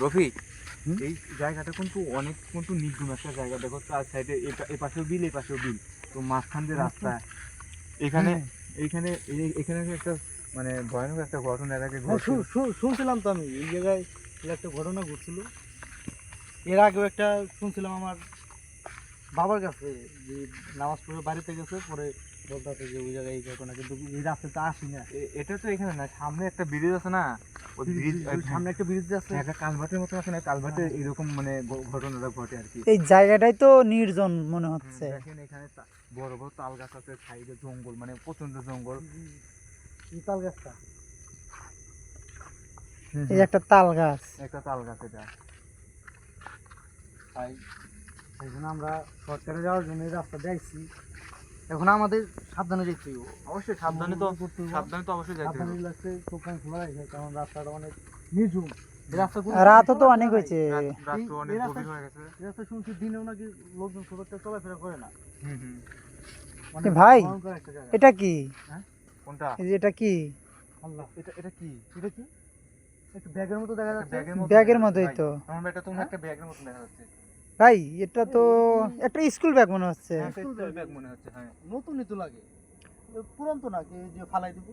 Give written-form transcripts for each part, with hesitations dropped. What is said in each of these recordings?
রফি, এই জায়গাটা কিন্তু নির্জন একটা জায়গা। দেখো তার সাইডে এ পাশেও বিল, এই পাশেও বিল, তো মাঝখান দিয়ে রাস্তা। এখানে এইখানে এখানে একটা মানে ভয়ানক একটা ঘটনা এর আগে শুনছিলাম তো আমি এই জায়গায় একটা ঘটনা ঘটছিল। এর আগেও একটা শুনছিলাম আমার বাবার কাছে, যে নামাজ পড়ে বাড়িতে গেছে, পরে বলতে যে ওই জায়গায় এই ঘটনা, কিন্তু এই রাস্তাতে আসি না। এটা তো এখানে না, সামনে একটা ব্রিজ আছে না, ওই ব্রিজ সামনে একটা ব্রিজ আছে, একটা কালভার্টের মতো আছে না, কালভার্টে এরকম মানে ঘটনাটা ঘটে আর কি। এই জায়গাটাই তো নির্জন মনে হচ্ছে। দেখেন এখানে বড় বড় তাল গাছ আছে, সাইডে জঙ্গল, মানে প্রচন্ড জঙ্গল। এই তাল গাছটা, এই একটা তাল গাছ, একটা তাল গাছ এটা। তাই সেই জন্য আমরা শর্টকাটে যাওয়ার জন্য এই রাস্তা দেখছি। এখন আমাদের সাবধানে যেতে হইব। অবশ্যই সাবধানে তো অবশ্যই যেতে সাবধানে হবে। লাগছে, চোখ কান খোলা রাখে, কারণ রাস্তাটা অনেক নির্জন। এই রাস্তা রাতও তো অনেক হয়েছে। রাত তো অনেক গভীর হয়ে গেছে। এই রাস্তা শুনছি দিনেও নাকি লোকজন খুব একটা চলাফেরা করে না। এ ভাই, ভয়ঙ্কর একটা জায়গা। এটা কি? কোনটা? এই যে এটা কি? আল্লাহ, এটা কি? এটা কি? একটু ব্যাগের মতো দেখা যাচ্ছে। ব্যাগের মতোই তো তোমার এটা তোমার একটা ব্যাগের মতো দেখা যাচ্ছে ভাই। এটা তো একটা স্কুল ব্যাগ মনে হচ্ছে। স্কুল ব্যাগ মনে হচ্ছে। হ্যাঁ, নতুনই তো লাগে, পুরান তো না, যে ফালাই দিব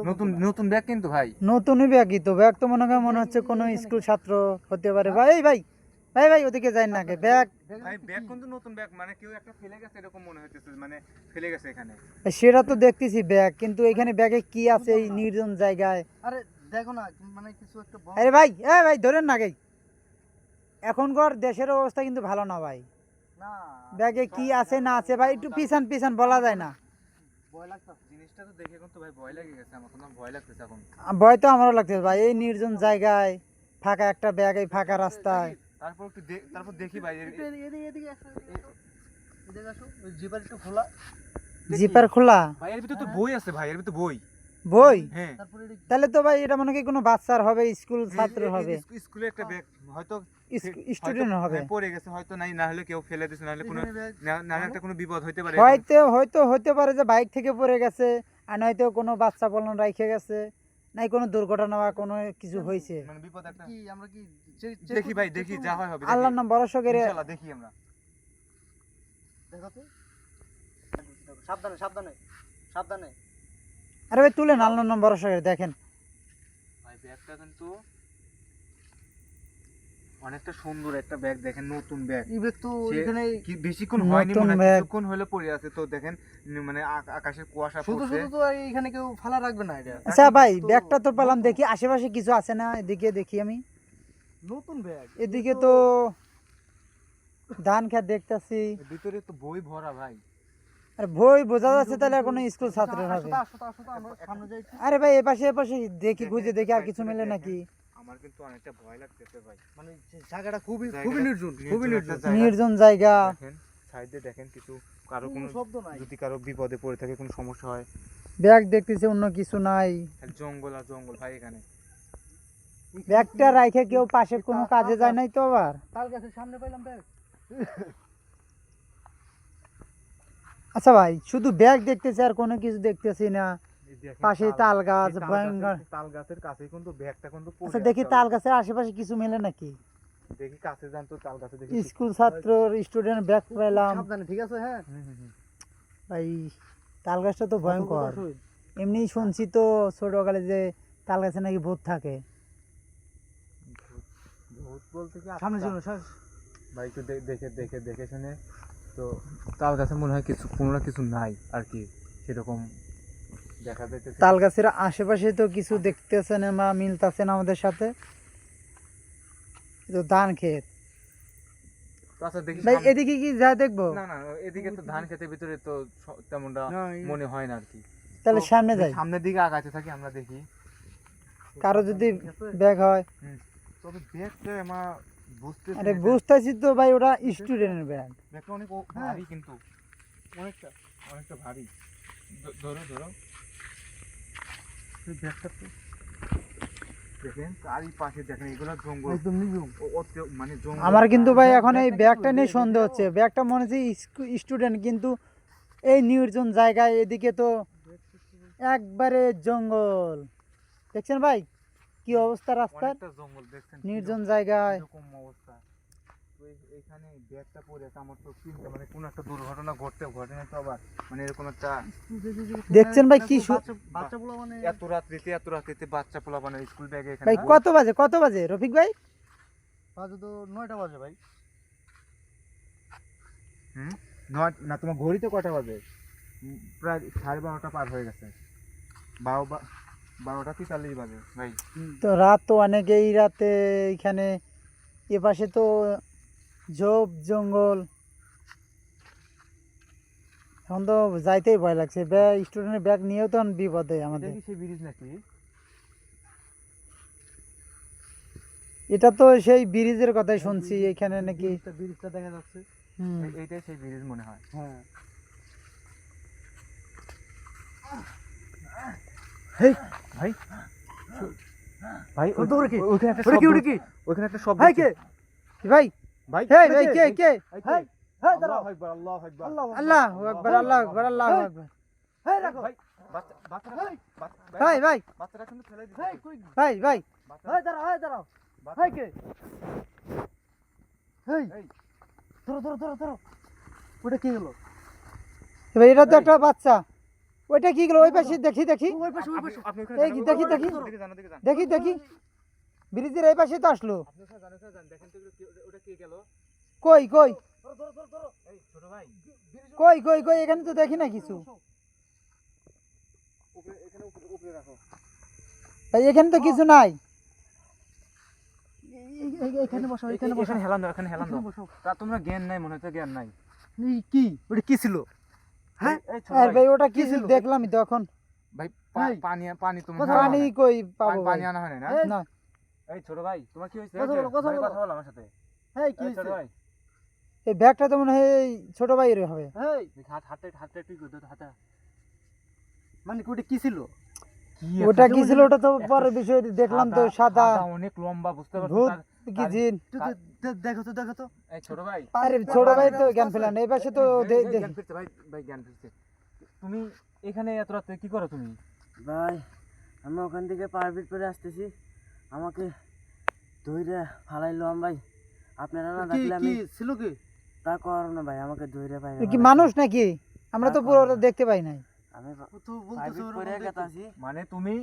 নতুন নতুন ব্যাগ কিন্তু ভাই। নতুনই ব্যাগই তো। ব্যাগ তো মনে হচ্ছে কোনো স্কুল ছাত্র হতে পারে। ভাই ভাই ভাই ভাই ওদিকে যাই না কে? ব্যাগ ভাই ব্যাগ কিন্তু নতুন ব্যাগ, মানে কেউ একটা ফেলে গেছে এরকম মনে হচ্ছে, মানে ফেলে গেছে এখানে। সেটা তো দেখতেছি ব্যাগ, কিন্তু এখানে ব্যাগে কি আছে এই নির্জন জায়গায়? আরে দেখো না, মানে কিছু একটা আরে ভাই, এ ভাই ধরেন না গাই। এখনকার দেশের অবস্থা কিন্তু ভালো না ভাই। না, ব্যাগে কি আছে না আছে ভাই একটু পিছান পিছান বলা যায় না। ভয় লাগতেছে জিনিসটা তো দেখে কিন্তু ভাই ভয় লেগে গেছে, আমার তো ভয় লাগতেছে এখন। ভয় তো আমারও লাগতেছে ভাই, এই নির্জন জায়গায় ফাঁকা একটা ব্যাগ, এই ফাঁকা রাস্তায়। তারপর একটু তারপর দেখি ভাই এদিকে এদিকে আসো, এদিকে আসো, ওই জিপার একটু খোলা। জিপার খোলা? ভাই এর ভিতর তো বই আছে, ভাই এর ভিতর বই। বই? হ্যাঁ, তারপরে তাহলে তো ভাই এটা মনে হয় কোনো বাচ্চার হবে, স্কুল ছাত্র হবে, স্কুলে একটা ব্যাগ হয়তো স্টুডেন্ট হবে। পড়ে গেছে হয়তো, নাই না হলে কেউ ফেলে দিয়েছে, না হলে কোনো না হলে একটা কোনো বিপদ হতে পারে। হয়তো হয়তো হতে পারে যে বাইক থেকে পড়ে গেছে, আর নয়তো কোনো বাচ্চা পলান রাইখে গেছে, নাই কোনো দুর্ঘটনা বা কোনো কিছু হয়েছে। মানে বিপদ একটা। কি আমরা কি দেখি ভাই, দেখি যা হয় হবে। আল্লাহর নাম ভরসা করে ইনশাআল্লাহ দেখি আমরা। দেখো তো, সাবধানে সাবধানে সাবধানে। আরে ভাই তুলেন, আল্লাহর নাম ভরসা করে দেখেন। ভাই ব্যাগটা কিন্তু অনেকটা সুন্দর একটা ব্যাগ, দেখেন নতুন ব্যাগ। এই ব্যাগ তো এখানে কি বেশিক্ষণ হয়নি নতুন মনে হয়, ব্যাগ। কিছুক্ষণ হলে পড়ে আছে তো। দেখেন মানে আকাশের কুয়াশা শুধু পড়ছে। শুধু তো আর এখানে কেউ ফালা রাখবে না। এটা আচ্ছা ভাই, ব্যাগটা তো পেলাম, দেখি আশেপাশে কিছু আছে না, এদিকে দেখি আমি। নতুন ব্যাগ, এদিকে তো ধান খেত দেখতেছি। ভিতরে তো বই ভরা ভাই। আর বই বোঝা যাচ্ছে তাহলে কোনো স্কুল ছাত্রের হবে। আমরা সামনে যাই। আরে ভাই এপাশে এপাশে দেখি, খুঁজে দেখি আর কিছু মেলে নাকি। আমার কিন্তু অনেকটা ভয় লাগতেছে ভাই, মানে জায়গাটা খুবই খুবই নির্জন, খুবই নির্জন। নির্জন জায়গা। দেখেন সাইডে দেখেন কিছু, কারো কোনো কোনো শব্দ নাই। যদি কারো বিপদে পড়ে থাকে, কোনো সমস্যা হয়। ব্যাগ দেখতেছি, অন্য কিছু নাই। জঙ্গল আর জঙ্গল ভাই এখানে। ব্যাগটা রাইখে কেউ পাশে কোনো কাজে যায় নাই তো আবার? তাল গাছের সামনে পাইলাম ব্যাগ। আচ্ছা ভাই, শুধু ব্যাগ দেখতেছি আর কোনো কিছু দেখতেছি না। এই দেখেন পাশে তাল গাছ, এই ভয়ঙ্কর। তাল গাছের কাছে কিন্তু ব্যাগটা কিন্তু পড়ে আচ্ছা আছে দেখি তাল already। গাছের আশেপাশে কিছু মেলে নাকি। দেখি কাছে যান তো, তাল গাছে দেখি। স্কুল ছাত্র স্টুডেন্ট ব্যাগ পেলাম সাবধানে, ঠিক আছে? হ্যাঁ ভাই। তাল গাছটা তো ভয়ঙ্কর। সতর্কতার সহিত। এমনি শুনছি তো ছোটকালে যে তাল গাছে নাকি ভূত থাকে। ভূত বলতে কি সামনে আত্মা। জন্য ভাই একটু দেখে দেখে দেখে শুনে তো তাল গাছে মনে হয় কিছু, কোনো না কিছু নাই আর কি, সেরকম দেখা যাইতেছে। তাল গাছের আশেপাশে তো কিছু দেখতেছে না বা মিলতেছে না আমাদের সাথে। এই তো ধান ক্ষেত। তো আচ্ছা দেখি ভাই এদিকে কি যা দেখবো? না না, এদিকে তো ধান খেতের ভিতরে তো তেমনটা না, মনে হয় না আর কি। তাহলে তো সামনে যাই, সামনের দিকে আগাতে থাকি আমরা, দেখি কারো যদি ব্যাগ হয়। তবে ব্যাগটা আমার বুঝতেছি আরে না এটা- বুঝতেছি তো ভাই, ওটা স্টুডেন্টের ব্যাগ। ব্যাগটা অনেক হ্যাঁ। ভারী, কিন্তু অনেকটা অনেকটা ভারী। ধরো ধরো এই ব্যাগটা তো দেখেন, তারই পাশে দেখেন এগুলো জঙ্গল, একদম নির্জন। মানে জঙ্গল। আমার কিন্তু ভাই এখন এই ব্যাগটা নিয়ে সন্দেহ হচ্ছে। ব্যাগটা মনে হচ্ছে স্টুডেন্ট, কিন্তু এই নির্জন জায়গায় এদিকে তো একবারে জঙ্গল। দেখছেন ভাই, কি অবস্থা রাস্তার, অনেকটা জঙ্গল দেখছেন, নির্জন জায়গায়। এরকম অবস্থা। তো এইখানে ব্যাগটা পড়ে আছে, আমার তো চিন্তা মানে কোন একটা দুর্ঘটনা ঘটে না তো আবার, মানে এরকম একটা দেখছেন ভাই কি বাচ্চাগুলো মানে এত রাত্রিতে বাচ্চা পোলা মানে স্কুল ব্যাগে এখানে ভাই কত বাজে রফিক ভাই? বাজে তো 9টা বাজে ভাই। হুম, নয় না, তোমার ঘড়িতে কটা বাজে? প্রায় 12:30 পার হয়ে গেছে, 12:43 বাজে ভাই। তো রাত তো অনেক, এই রাতে এখানে এপাশে তো ঝোপ জঙ্গল, এখন তো যাইতেই ভয় লাগছে। স্টুডেন্টের ব্যাগ নিয়েও তো এখন বিপদে আমাদের। এটা কি সেই ব্রিজ নাকি? এটা তো সেই ব্রিজের কথাই শুনছি এখানে নাকি। ব্রিজটা দেখা যাচ্ছে। হুম। এইটাই সেই ব্রিজ মনে হয়। হ্যাঁ হেই ভাই, ভাই ওটা কি? ওখানে একটা ওটা কি? শব্দ, ওটা কি? ওখানে একটা শব্দ ভাই হচ্ছে। কে? কি ভাই? ভাই হেই ভাই কে কে? হেই হেই দাঁড়াও। আল্লাহু আকবার, আল্লাহু আকবার। আল্লাহু আকবার, আল্লাহু আকবার, আল্লাহু আকবার। হেই রাখো। ভাই বাচ্চাটা ভাই বাচ্চাটা কিন্তু ফেলে দিছে। হেই কই? ভাই হেই দাঁড়াও, হেই দাঁড়াও। বাচ্চা- হেই কে? হেই এই, ধরো। ওটা কি হলো? এবার এটা তো একটা বাচ্চা, ওইটা কি গেল? ওই পাশে দেখি ওই পাশে আপনি ওখানে এই যান, দেখি, ওদিকে যান, ওদিকে যান। দেখি ব্রিজের এই পাশে তো আসলো। আপনি ওখানে যান, দেখেন তো ওটা কে গেল? কই ধরো। এই ছোট ভাই, কই এখানে তো দেখি না কিছু। উপরে রাখো। ভাই এখানে তো কিছু নাই। এখানে বসো, এখানে হেলান দাও, এখানে হেলান দাও। এখানে বসো। তা তোমরা জ্ঞান নাই মনে হচ্ছে, জ্ঞান নাই। এই কি? ওটা কি ছিল? হ্যাঁ? এই ছোট আর ভাই, ভাই ওটা কি কি ছিল? দেখলামই তো এখন। ভাই ভাই, পানি তুমি কথা খাওয়া পানি না। কই পাবো ভাই? পানি আনা হয় না। না এই ছোট ভাই, তোমার কি হয়েছে? কথা বলো, কথা ভাই, বলো। কথা বলো আমার সাথে। হেই কি এই ছোট হইছে? ভাই, এই ব্যাগটা তো মনে হয় এই ছোট ভাইয়ের হবে। হেই হাতটা একটু করে দাও, হাতটা। মানে ওটা কি ছিল? ওটা কি ছিল ওটা তো পরে বিষয় দেখলাম তো, সাদা অনেক লম্বা, বুঝতে পারছো? ভূত কি জিন। দেখো তো। এই ছোট ভাই, আরে ছোট ভাই তো জ্ঞান ফেলান, এই পাশে তো দেখি। জ্ঞান ফিরছে ভাই, জ্ঞান ফিরছে। তুমি এখানে এত রাতে কি করো তুমি? ভাই আমি ওখান থেকে পারবিট করে আসতেছি, আমাকে ধইরে ফালাইলাম ভাই। আপনারা না কি দেখলে কি আমি ছিল কি? তা করো না ভাই, আমাকে ধইরে পাই কি মানুষ নাকি? আমরা তো পুরো দেখতে পাই নাই। আমি ও তো বলতেছে পারবিট ওরকম করে দেখতে। গেতাছি। মানে তুমি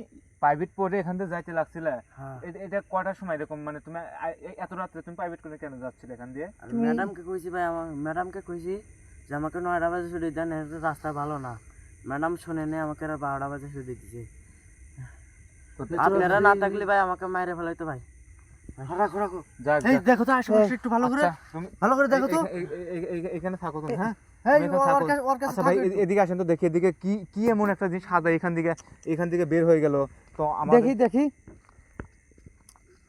প্রাইভেট পড়ে এখান থেকে যাইতে লাগছিলে? হ্যাঁ এটা কটার সময় এরকম, মানে তুমি এত রাত্রে তুমি প্রাইভেট করে কেন যাচ্ছিলে এখান দিয়ে? আমি ম্যাডামকে কইছি ভাই, আমার ম্যাডামকে কইছি যে আমাকে 9টা বাজে ছুটি দেন, এর রাস্তা ভালো না। ম্যাডাম শুনে নে, আমাকে 12টা বাজে ছুটি দিছে। আপনারা না থাকলে ভাই আমাকে মাইরে ফেলাইতো ভাই। রাখো। যাক, এই যাক। দেখো তো আশেপাশে একটু ভালো করে, আচ্ছা, তুমি ভালো করে দেখো তো। এখানে থাকো তুমি, হ্যাঁ? এই তুমি এখানে থাকো। ওর কাছে আচ্ছা ভাই, থাকো একটু। এদিকে আসেন তো দেখি, এদিকে কি এমন একটা জিনিস সাদা এখান থেকে বের হয়ে গেল। তো আমাদের দেখি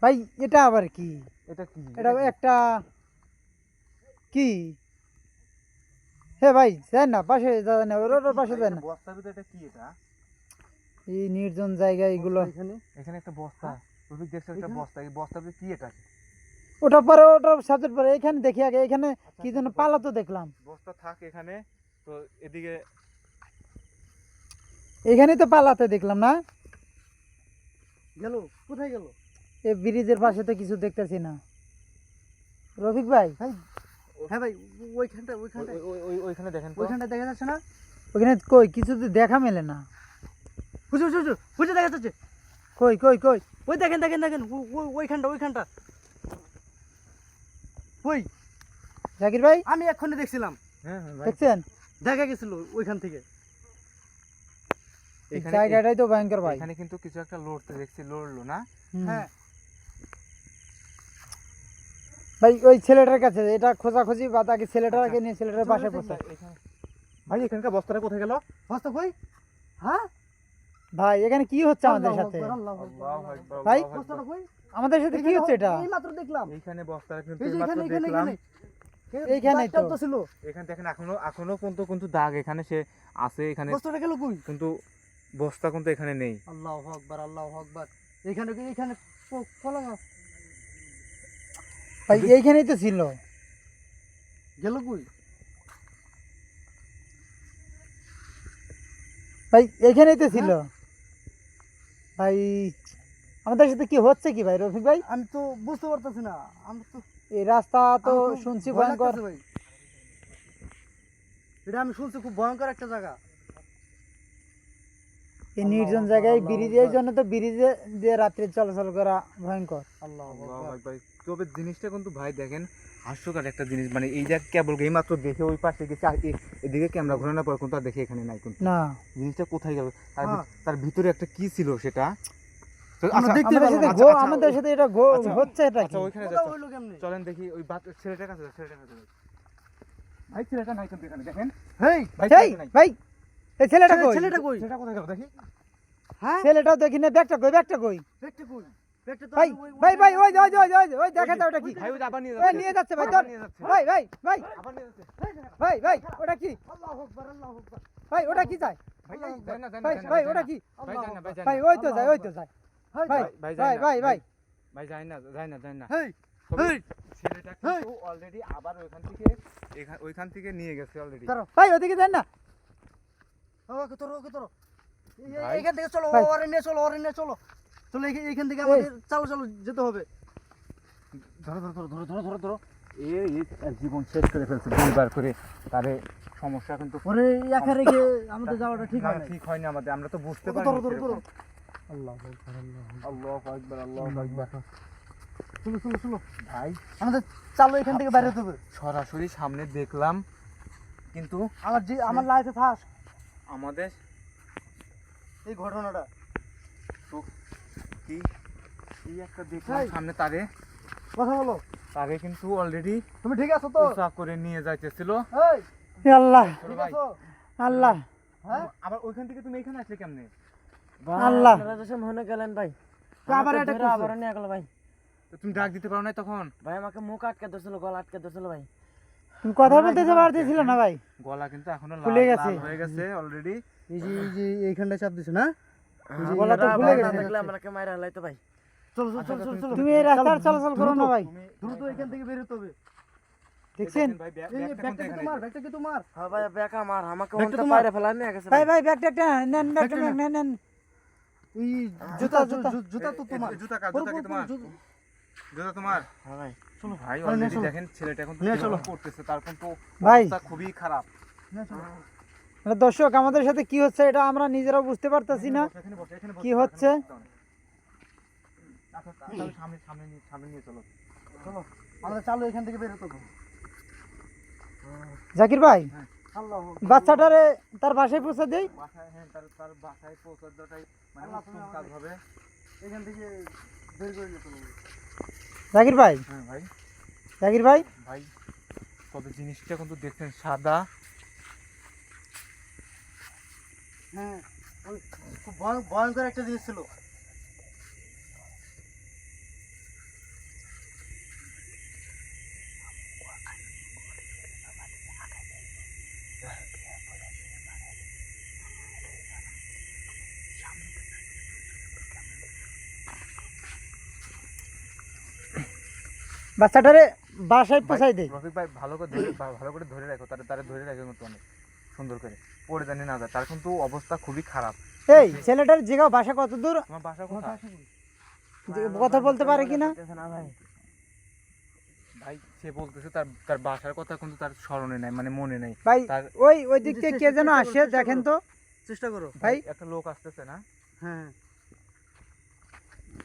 ভাই এটা আবার কি? এটা কি? এটা একটা কি? হে ভাই যাই না, পাশে যাই না, ওর পাশে যাই না। বস্তার ভিতরে এটা কি? এটা এই নির্জন জায়গা এগুলো। এখানে এখানে একটা বস্তা, তুমি দেখছো একটা বস্তা, এই বস্তার ভিতরে কি এটা? ওটার সাবজেক্ট পরে এখানে দেখি আগে, এখানে কি যেন পালা তো দেখলাম। বস্তা থাক এখানে। তো এদিকে এখানেই তো পালাতে দেখলাম না। গেল, কোথায় গেল? এই ব্রিজের পাশে তো কিছু দেখতেছি না। রফিক ভাই হ্যাঁ ভাই, ওইখানটা ওইখানে দেখেন তো। ওইখানটা দেখা যাচ্ছে না? ওখানে কই কিছু তো দেখা মেলে না। বুঝে দেখা যাচ্ছে। কই ওই দেখেন ওইখানটা। ওই জাকির ভাই আমি এক্ষুনি দেখছিলাম, হ্যাঁ ভাই, দেখছেন? দেখা গেছিল ওইখান থেকে। এই জায়গাটাই তো ভয়ঙ্কর ভাই। এখানে কিন্তু কিছু একটা লড়লো না? হুম। হ্যাঁ ভাই ওই ছেলেটার কাছে এটা খোঁজাখুঁজি বা তাকে ছেলেটাকে নিয়ে ছেলেটার পাশে বসে। ভাই এখানকার বস্তাটা কোথায় গেল? বস্তা কই? হ্যাঁ ভাই এখানে কি হচ্ছে আমাদের সাথে? আল্লাহু আকবার, ভাই, আল্লাহু আকবার। বস্তাটা কই? আমাদের সাথে কি হচ্ছে এটা? এই মাত্র দেখলাম। এইখানে বস্তাটা কিন্তু এই যে এইমাত্র এখানে দেখলাম। এইখানেই তো। দাগটাও ছিল। এখানে দেখেন এখনো কিন্তু দাগ এখানে সে আছে এখানে, বস্তাটা গেল কই? কিন্তু বস্তা কিন্তু এখানে নেই। আল্লাহু আকবার। এইখানে কলা গাছ ভাই এইখানেই তো ছিল। গেল কই? ভাই এইখানেই তো ছিল। ভাই আমাদের সাথে কি হচ্ছে কি ভাই রফিক ভাই? আমি তো বুঝতে পারতেছি না, আমি তো এই রাস্তা তো আমার তো শুনছি ভয় ভয়ঙ্কর। লাগতেছে ভাই। এটা আমি শুনছি খুব ভয়ঙ্কর একটা জায়গা। এই নির্জন জায়গায় ব্রিজের জন্য তো ব্রিজে দিয়ে রাত্রে চলাচল করা ভয়ঙ্কর। আল্লাহ আল্লাহু আকবার। তবে জিনিসটা কিন্তু ভাই দেখেন হাস্যকর একটা জিনিস, মানে এই যে কেবল এই মাত্র দেখে ওই পাশে গেছে, আর এদিকে ক্যামেরা ঘোরানোর পর কিন্তু আর দেখে এখানে নাই কিন্তু। না জিনিসটা কোথায় গেল, হ্যাঁ। তার ভিতরে একটা কি ছিল সেটা তো আমরা আচ্ছা, দেখতে আমাদের পারলাম সাথে না। আমাদের সাথে এটা আচ্ছা, হচ্ছে এটা আচ্ছা কি? ওইখানে কোথাও যাচ্ছ, হইলো কেমনে? চলেন দেখি ওই ছেলেটার কাছে যাও, ছেলেটার কাছে যাও। ভাই ছেলেটা নাই কিন্তু এখানে দেখেন, হেই, ভাই এই ছেলেটা নাই। ভাই এই ছেলেটা কই? ছেলেটা কই? ছেলেটা কোথায় গেল দেখি। হ্যাঁ, ছেলেটাও দেখি না, ব্যাগটা কই? ব্যাগটা কই? ব্যাগটা কই? ব্যাগটা তো ভাই আমি ওই- ভাই ভাই ওই যে, ওই যে, ওই যে, ওই যে, ওই দেখা যায় ওটা কি? ভাই ওই যে আবার নিয়ে ওই যাচ্ছে, নিয়ে যাচ্ছে ভাই, আবার ধর। নিয়ে যাচ্ছে, ভাই ভাই ভাই আবার নিয়ে যাচ্ছে। ভাই ভাই ওটা কি? আল্লাহু আকবার, আল্লাহু আকবার। ভাই ওটা কি যায়? ভাই যায় না, যায় না, ভাই যায় না, ভাই যায় ওটা না। কি? ভাই যায় না, ভাই যায় ভাই না। ওই তো যায়, ওই তো যায়। হেই, ভাই ভাই ভাই যায় না, ভাই ভাই ভাই যায় না, যায় না, যায় না। হেই, তবে হেই, ছেলেটা হেই। কিন্তু অলরেডি আবার ওইখান থেকে নিয়ে গেছে অলরেডি। দাঁড়াও। ভাই ওদিকে যান না। ওকে তোর, ওকে তোর। ভাই। এইখান থেকে চলো, ভাই। ওরে নিয়ে চলো, ওরে নিয়ে চলো। চলো এইখান থেকে আমাদের চালো চালো যেতে হবে। ধরো ধরো ধরো ধরো ধরো ধরো ধরো এই জীবন শেষ করে ফেলছে দুইবার করে, তারে সমস্যা কিন্তু ওরে একা রেখে আমাদের যাওয়াটা ঠিক হয় না। ঠিক হয়নি আমাদের, আমরা তো বুঝতে ওকে পারি ধরো, ধরো, ধরো। আল্লাহু আকবার, আল্লাহু আকবার, আল্লাহু আকবার। চলো চলো চলো, ভাই আমাদের চালো এখান থেকে বাইরে হতে হবে। সরাসরি সামনে দেখলাম কিন্তু আমার লাইফে ফার্স্ট আমাদের এই ঘটনাটা। তো কি কি একটা দেখলাম এই। সামনে তারে কথা বলো, তারে কিন্তু অলরেডি তুমি ঠিক আছো তো? উৎসাহ করে নিয়ে যাইতেছিল। এই, এ আল্লাহ ছোট ঠিক ভাই, আছো? আল্লাহ হ্যাঁ, আবার ওইখান থেকে তুমি এখানে আসলে কেমনে? ভাই, আল্লাহ। আপনারা তো সব মনে গেলেন ভাই। তো আবার আমাকে এটা ধরে করছো? আবার নিয়ে গেল ভাই। তো তুমি ডাক দিতে পারো না তখন? ভাই আমাকে মুখ আটকে ধরছিল, গলা আটকে ধরছিল ভাই। তুমি কথা বলতে যে পারতেছিল না ভাই। গলা কিন্তু এখনো ফুলে লাল গেছে। লাল হয়ে গেছে অলরেডি। এই যে এইখানটা চাপ দিছো না? গলা তো এরা ফুলে ভাই না গেছে। থাকলে আমাকে মাইরা হালাইতো ভাই। চলো চলো চলো চলো চলো। তুমি এই রাস্তার চলাচল করো না ভাই। তুমি দ্রুত এখান থেকে বের হতে হবে। দেখছেন? ভাই এই ব্যাগটা ব্যাগটা কি কোথায় তোমার? ব্যাগটা কি তোমার? হ্যাঁ ভাই ব্যাক আমার, আমাকে ব্যাগটা ওখানটা তোমার? বাইরে ফেলা নিয়ে গেছে ভাই ভাই। ভাই ব্যাগটা একটা নেন, ব্যাগটা নেন নেন। এই জুতা, জুতা জুতা। জুতা তো তোমার। জুতা কার? পরো, জুতা কি পরো, তোমার? জুতা- জুতা তোমার? হ্যাঁ ভাই। ভাই চলো, নিয়ে অলরেডি চলো। দেখেন ছেলেটা এখন নিয়ে চলো। করতেছে, তার কিন্তু ভাই। অবস্থা খুবই খারাপ। নিয়ে চলো। মানে দর্শক আমাদের সাথে কি হচ্ছে এটা আমরা নিজেরাও বুঝতে পারতাছি না। এখানে বসো, এখানে বসো, কি এখানে হচ্ছে? বসতে হবে। আচ্ছা, তাহলে সামনে নিয়ে চলো। চলো আমরা চালো এখান থেকে বের হতে হবে। জাকির ভাই আল্লাহ বাচ্চাটারে তার বাসায় পৌঁছে দেই। বাসায়, হ্যাঁ, তার বাসায় পৌঁছার দেওয়াটাই মানে আল্লাহ, উত্তম তুমি কাজ আমাদের- হবে। এখান থেকে বের করে নিতে হবে। জাকির ভাই, হ্যাঁ ভাই, জাকির ভাই ভাই তবে জিনিসটা কিন্তু দেখছেন সাদা, হ্যাঁ, ওই খুব ভয়ঙ্কর একটা জিনিস ছিল। বাচ্চাটারে বাসায় পৌঁছাই দেই। রফিক ভাই ভালো করে ধরে রাখো, তারে ধরে রাখো কিন্তু অনেক সুন্দর করে, পড়ে জানি না যায়, তার কিন্তু অবস্থা খুবই খারাপ। এই ছেলেটার জায়গা বাসা কত দূর? তোমার বাসা কোথায়? কথা বলতে পারে কিনা? না ভাই। ভাই সে বলতেছে তার বাসার কথা কিন্তু তার স্মরণে নাই, মানে মনে নাই। ভাই তার ওই দিক থেকে কে যেন আসে দেখেন তো চেষ্টা করো। ভাই। একটা লোক আসতেছে না? হ্যাঁ,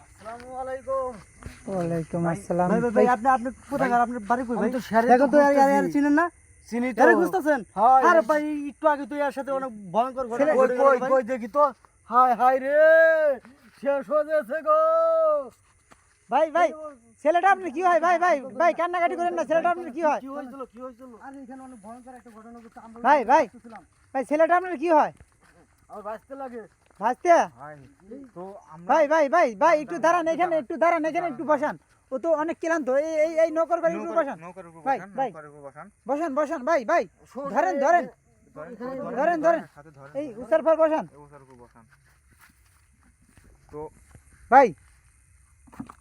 আসসালামু আলাইকুম। ওয়ালাইকুম আসসালাম। ভাই ভাই ভাই, আপনি আপনি কোথায় ভাই, আপনার বাড়ি কই আমি ভাই? তো শেয়ারে দেখো তো তো আর খুঁজতেছি। চিনেন না? চিনি তো। আরে খুঁজতেছেন? হয়। আরে ভাই একটু আগে তো এর সাথে অনেক ভয়ঙ্কর ঘটনা কই ঘটে গেল কই ভাই। কই দেখি তো। হায় হায় রে, শেষ হয়ে গেছে গো। ভাই ভাই ছেলেটা আপনার কি হয়? ভাই ভাই ভাই কান্নাকাটি করেন না, ছেলেটা আপনার কি হয়? কি হয়েছিল কি হয়েছিল? আরে এখানে অনেক ভয়ঙ্কর একটা ঘটনা ঘটছে। আমরা ভাই, ভাই। আসতেছিলাম। ভাই ছেলেটা আপনার কি হয়? আমার বাঁচতে লাগে। ভাসতে? ভাই তো আমরা ভাই ভাই ভাই ভাই একটু দাঁড়ান এখানে, একটু দাঁড়ান এখানে, একটু বসান। ও তো অনেক ক্লান্ত। এই নৌকার বাড়ি একটু বসান। নৌকার উপর ভাই, বসান, ভাই। নৌকার উপর বসান। বসান বসান ভাই ভাই ধরেন ধরেন ধরেন, ধরেন। হাতে ধরেন, এই উসার পর বসান এই ওটার উপর বসান। তো ভাই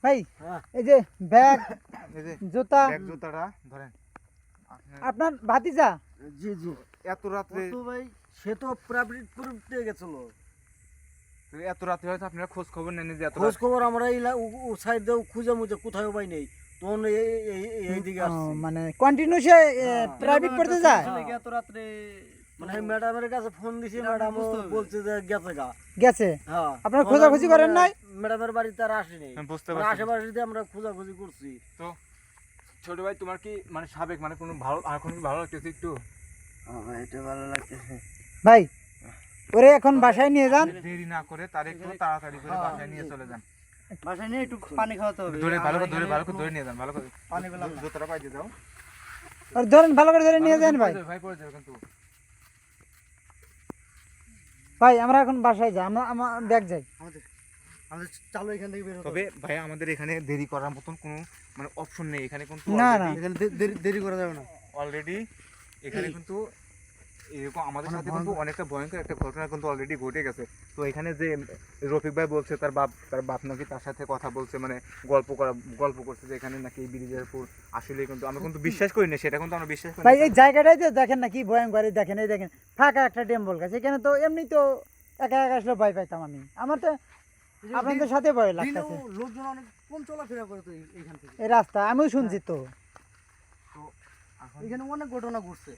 ভাই। হ্যাঁ। এই যে ব্যাগ এই যে জুতা ব্যাগ জুতাটা ধরেন। আপনার ভাতিজা। জি জি। এত রাত্রে তো ভাই সে তো প্রাইভেট পড়তে গেছিল। তো এত রাত্রে হয়তো আপনারা খোঁজ খবর নেন যে এত খোঁজ খবর আমরা এই ও সাইড দিয়ে খুঁজে মুজে কোথাও পাই নেই, তখন এইদিকে ও, আসছি। মানে কন্টিনিউ সে প্রাইভেট পড়তে যায় এত রাত্রে মানে ম্যাডামের কাছে ফোন দিছি, ম্যাডাম বলছে যে গেছে গা। গেছে হ্যাঁ, আপনারা খোঁজাখুঁজি করেন নাই? ম্যাডামের বাড়িতে আর আসেনি, আমি বুঝতে মানে পারছি। আশেপাশে দিয়ে আমরা খোঁজাখুঁজি করছি। তো ছোট ভাই তোমার কি মানে সাবেক মানে কোনো ভালো আর কোনো ভালো লাগতেছে একটু? ভাই এটা ভালো লাগতেছে। ভাই ওরে এখন বাসায় নিয়ে যান, দেরি না করে তার একটু তাড়াতাড়ি করে বাসায় নিয়ে চলে যান। বাসায় নিয়ে একটু পানি খাওয়াতে হবে। ধরে ভালো করে ধরে নিয়ে যান, ভালো করে পানি পেলাম না। জুতোটা পাইতে যাও। আর ধরেন ভালো করে ধরে নিয়ে যান ভাই। ভাই পড়ে যাবে কিন্তু। ভাই আমরা এখন বাসায় যাই, আমরা আমার ব্যাগ যাই। আমাদের আমাদের চালু এখান থেকে বের হতে তবে ভাই আমাদের এখানে দেরি করার মতন কোনো মানে অপশন নেই এখানে, কিন্তু না, না। এখানে দেরি করা যাবে না। অলরেডি এখানে কিন্তু এরকম আমাদের সাথে কিন্তু অনেকটা ভয়ঙ্কর একটা ঘটনা কিন্তু অলরেডি ঘটে গেছে। তো এখানে যে রফিক ভাই বলছে তার বাপ নাকি তার সাথে কথা বলছে, মানে গল্প করছে যে এখানে নাকি এই ব্রিজের উপর আসলে, কিন্তু আমরা কিন্তু বিশ্বাস করি না, সেটা কিন্তু আমরা বিশ্বাস করি ভাই না। এই জায়গাটাই তো দেখেন না কি ভয়ঙ্কর, এই দেখেন এই দেখেন ফাঁকা একটা টেম্পল গাছ, এখানে তো এমনি তো একা একা আসলে ভয় পাইতাম আমি, আমার তো আপনাদের সাথে ভয় লাগতেছে। লোকজন অনেক কম চলাফেরা করে তো এইখান থেকে। এই রাস্তা আমিও শুনছি তো। তো এখন এখানে অনেক ঘটনা ঘটছে।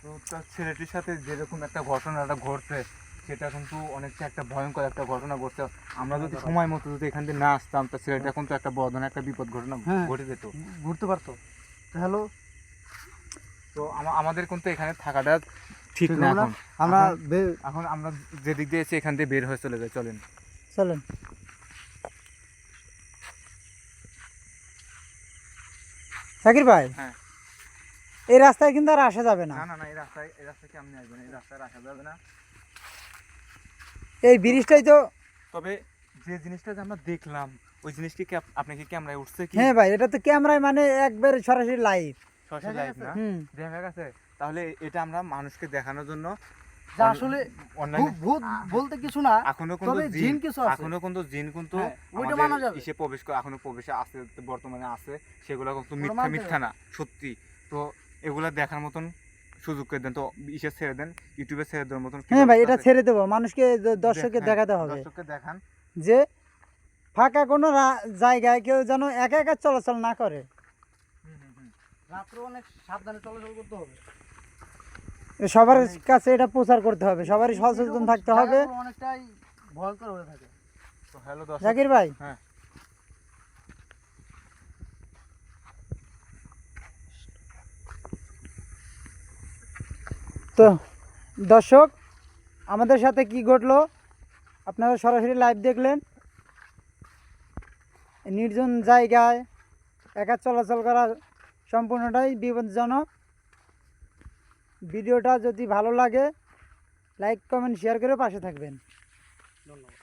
তো তার ছেলেটির সাথে যেরকম একটা ঘটনাটা ঘটছে সেটা কিন্তু অনেকটা একটা ভয়ঙ্কর একটা ঘটনা ঘটছে। আমরা যদি সময় মতো যদি এখান থেকে না আসতাম তা ছেলেটা কিন্তু একটা বড় ধরনের একটা বিপদ ঘটনা হ্যাঁ। ঘটে যেত। ঘুরতে পারতো। হ্যালো, তো আমাদের কিন্তু এখানে থাকাটা ঠিক না এখন। আমরা এখন আমরা যেদিক দিয়ে এসে এখান দিয়ে বের হয়ে চলে যাই, চলেন। চলেন। জাকির ভাই হ্যাঁ। এই রাস্তায় কিন্তু আর আসা যাবে না, না না না, এই রাস্তায় কেমনে আসবে না, এই রাস্তায় আসা যাবে না। এই ব্রিজটাই তো। তবে যে জিনিসটা যে আমরা দেখলাম ওই জিনিসটি কি আপনি কি ক্যামেরায় উঠছে কি? হ্যাঁ ভাই এটা তো ক্যামেরায় মানে একবার সরাসরি লাইভ। সরাসরি লাইভ না? হুম। দেখা গেছে। তাহলে এটা আমরা মানুষকে দেখানোর জন্য যা আসলে অনলাইনে ভূত বলতে কিছু না, এখনো কিন্তু তবে জিন কিছু আছে। এখনো কিন্তু জিন কিন্তু হ্যাঁ, ওইটা আমাদের মানা যাবে। ইসে প্রবেশ করে এখনো প্রবেশে আছে, বর্তমানে আছে, সেগুলো কিন্তু ওগুলো মিথ্যা মানতে মিথ্যা না, সত্যি। তো এগুলা দেখার মতন সুযোগ করে দেন, তো ইসে ছেড়ে দেন, ইউটিউবে ছেড়ে দেওয়ার মতন কি হ্যাঁ ভাই ব্যবস্থা এটা আছে? ছেড়ে দেবো, মানুষকে দর্শককে হ্যাঁ, দেখাতে হবে দর্শককে দেখান। যে ফাঁকা কোনো জায়গায় কেউ যেন একা একা চলাচল না করে। রাত্রে অনেক সাবধানে চলাচল করতে হবে। সবার কাছে এটা প্রচার করতে হবে, সবারই সচেতন থাকতে হবে। জায়গাগুলো অনেকটাই ভয়ঙ্কর হয়ে থাকে। তো হ্যালো দর্শক, জাকির ভাই হ্যাঁ তো দর্শক আমাদের সাথে কি ঘটলো আপনারা সরাসরি লাইভ দেখলেন। নির্জন জায়গায় একা চলাচল করা সম্পূর্ণটাই বিপজ্জনক। ভিডিওটা যদি ভালো লাগে লাইক কমেন্ট শেয়ার করে পাশে থাকবেন। ধন্যবাদ।